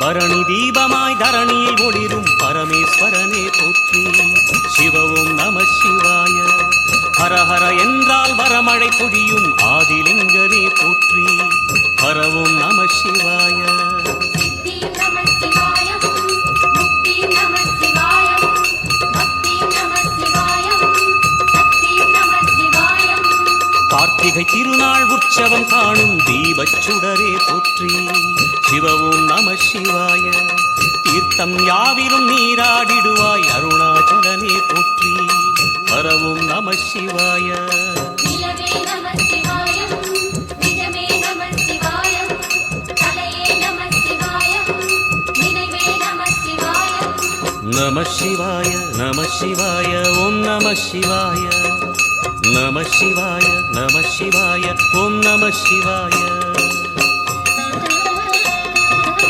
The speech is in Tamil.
பரணி தீபமாய் தரணியில் ஒளிரும் பரமேஸ்வரனே போற்றி. சிவவும் நம சிவாய. ஹரஹர என்றால் வரமழை பொழியும் ஆதிலிங்கனே போற்றி. ஹரவும் நம சிவாய. கார்த்திகை திருநாள் உற்சவம் காணும் தீபச்சுடரே போற்றி. சிவவும் நம சிவாய. தீர்த்தம் யாவிலும் நீராடிடுவாய் அருணாச்சலனே போற்றி. ஹரவும் நம சிவாய. நம சிவாய நம சிவாய ஓம் நம சிவாய. நம சிவாய நம சிவாய ஓம் நம சிவாய.